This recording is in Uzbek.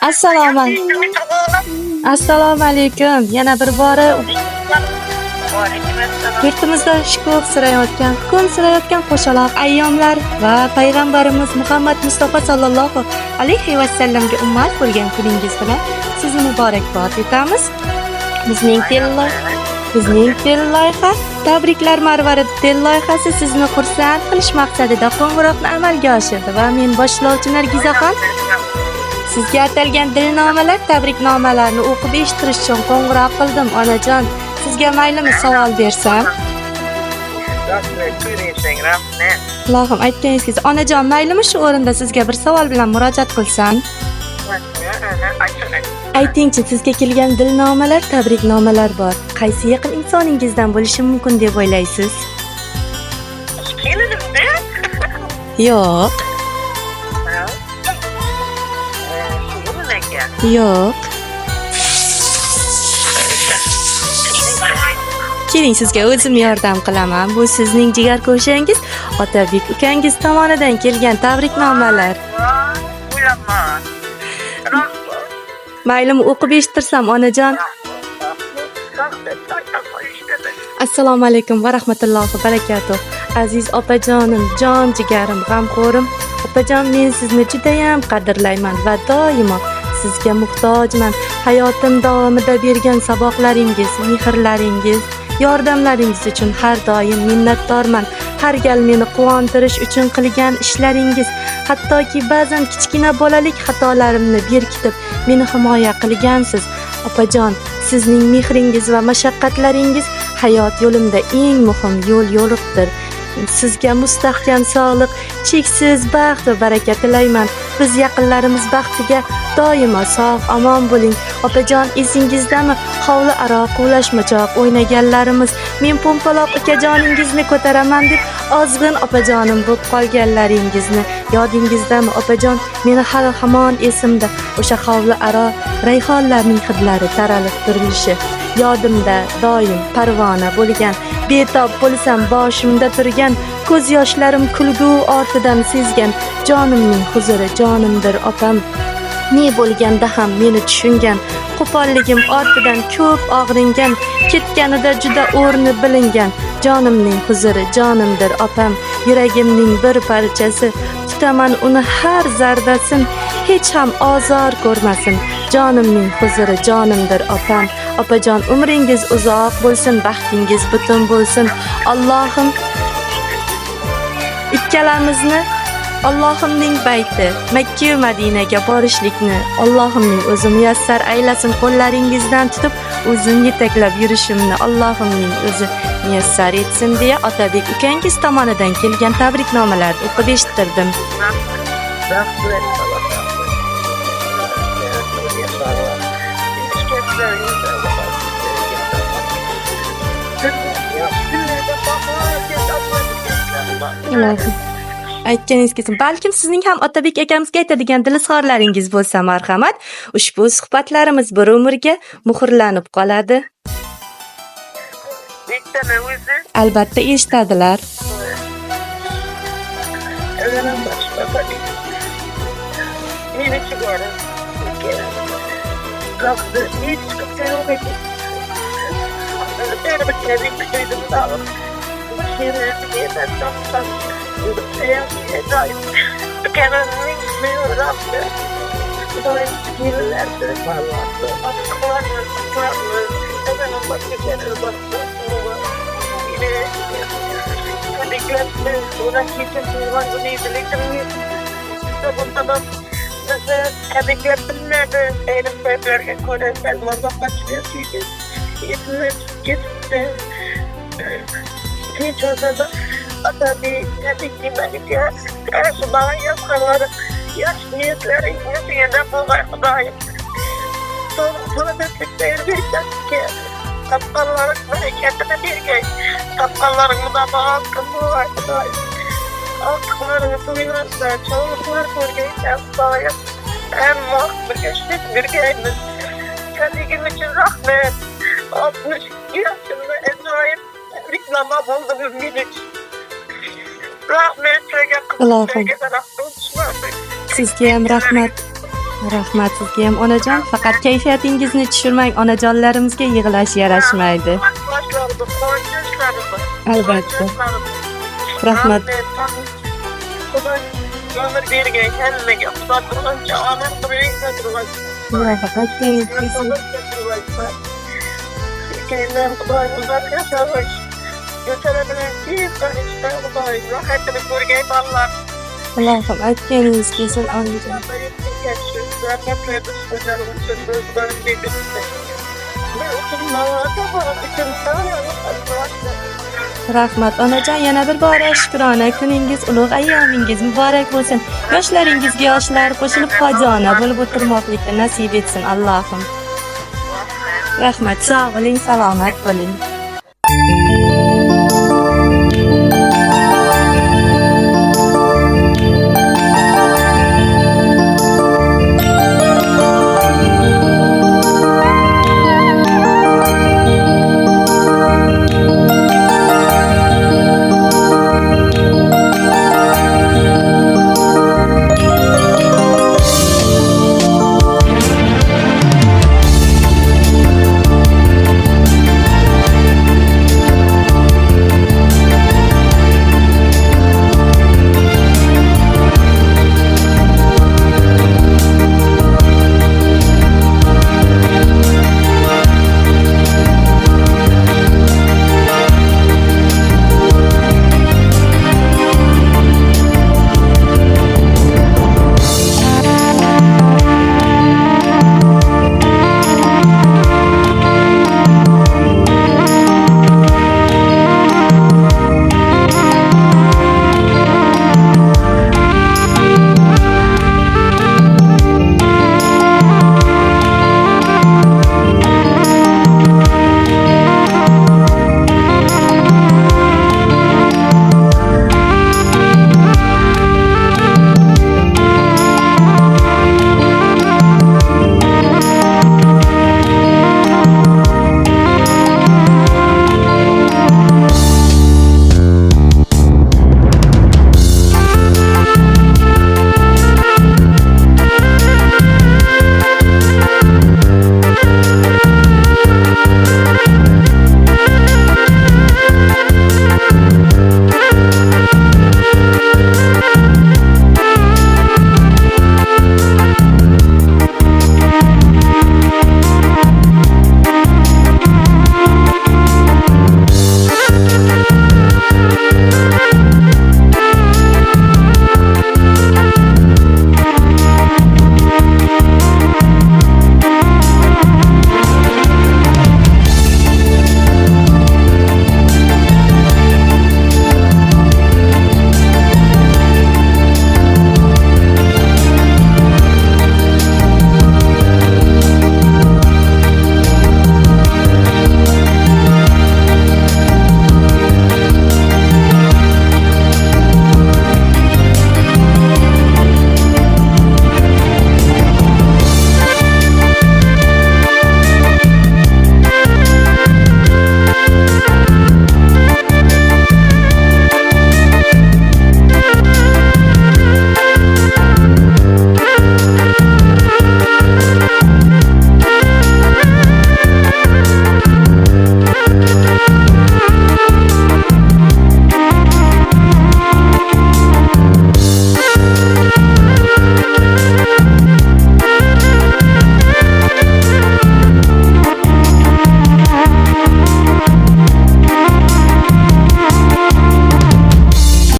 Assalomu alaykum. Yana bir bora yurtimizda hukm surayotgan qo'shaloq ayyomlar va payg'ambarimiz Muhammad Mustafa sallallohu alayhi va sallamga ummat bo'lgan kuningiz bilan sizni muborakbod etamiz. Bizning loyiha Tabriklar Marvarid loyihasi sizni xursand qilish maqsadida qo'ng'iroqni amalga oshirdi va men boshlovchi Nargizaxon sizga atalgan dilnomalar, tabriknomalarni o'qib eshittirish uchun qo'ng'iroq qildim. Onajon, sizga maylimi savol bersam? Ilohim, aytganingiz, onajon, maylimi shu o'rinda sizga bir savol bilan murojaat qilsam? Aytingchi, sizga kelgan dilnomalar, tabriknomalar bor. Qaysi yaqin insoningizdan bo'lishi mumkin deb o'ylaysiz? Yo'q. Yo'q. Keling, sizga o'zim yordam qilaman. Bu sizning jigar qo'shangiz Otabek ukangiz tomonidan kelgan tabriknomalar. Maylimi o'qib eshittirsam, onajon? Assalomu alaykum va rahmatullohi va barakatuh. Aziz opajonim, jon jigarim, g'amxo'rim. Opajon, men sizni juda ham qadrlayman va doimo sizga muhtojman. Hayotim davomida bergan saboqlaringiz, mehrlaringiz, yordamlaringiz uchun har doim minnatdorman. Har gal meni quvontirish uchun qilgan ishlaringiz, hattoki ba'zan kichkina bolalik xatolarimni berkitib, meni himoya qilgansiz. Opajon, sizning mehringiz va mashaqqatlaringiz hayot yo'limda eng muhim yo'liqdir. Sizga mustahkam sog'lik, cheksiz baxt va baraka tilayman. Biz yaqinlarimiz baxtiga doimo sog', omon bo'ling. Opajon, esingizdami? Hovli aro quvlashmachoq o'ynaganlarimiz, men po'mpaloq ukajoningizni ko'taraman deb ozg'in opajonim bo'lib qolganlaringizni yodingizdami? Opajon, meni hali hamon esimda o'sha hovli aro rayhonlarning hidlari taralib turilishi. Yodimda doim parvona bo'lgan, betob bo'lsam boshimda turgan, ko'z yoshlarim kulgu ortidan sezgan, jonimning huzuri jonimdir opam. Ne bo'lganda ham meni tushungan, qo'polligim ortidan ko'p og'ringan, ketganida juda o'rni bilingan, jonimning huzuri jonimdir opam. Yuragimning bir parchasi, tutaman uni har zardasin, hech ham ozor ko'rmasin. Jonimning huzuri jonimdir opam. Opajon, umringiz uzoq bo'lsin, baxtingiz butun bo'lsin. Allohim ikkalamizni Allohimning bayti Makka va Madinaga borishlikni Allohimning o'zi muyassar aylasin. Qo'llaringizdan tutib o'zim yetaklab yurishimni Allohimning o'zi muyassar etsin deya Otabek ukangiz tomonidan kelgan tabriknomalarni o'qib eshittirdim. Aytganingiz kelsin. Balkim sizning ham Otabek akamizga aytadigan dilizorlaringiz bo'lsa, marhamat, ushbu suhbatlarimiz bir umrga muhrlanib qoladi. Albatta eshitadilar. Yaş niyetleri niyetinden bulgar kudayım. Sonra destekleri verirsen ki kapkalların bereketine bir gel. Kapkallarını da bağıskın bulgar kudayım. Altınlarını duyurursa çoğunluklar bölgeysen kudayım. Ama bir geçtik bir gelimiz. Kendin için rahmet. 62 yaşında Ezrail reklama buldum ümmilik. Rahmet. Ilohim, sizga ham rahmat Rahmat sizga ham onajon. Faqat kayfiyatingizni tushirmang, onajonlarimizga yig'lash yarashmaydi. Başlardı, konuşlardı. Albatta. Rahmat. Xudo ömür bergan hammaga Xudo turgancha omad qilib turgan. Muvaffaqiyat aytganingiz kelsin. Kendiler Xudoyimizdan yaşamış. Götürebilen bir tanışta Xudoyim. Rahatını görgey ballar. Allohim aytganingiz kelsin onajon. Rahmat onajon, yana bir bora shukrona kuningiz, ulug' ayyomingiz muborak bo'lsin. Yoshlaringizga yoshlar qo'shilib xojona bo'lib o'tirmoqlikni nasib etsin Allohim. Rahmat, sog' bo'ling, salomat bo'ling.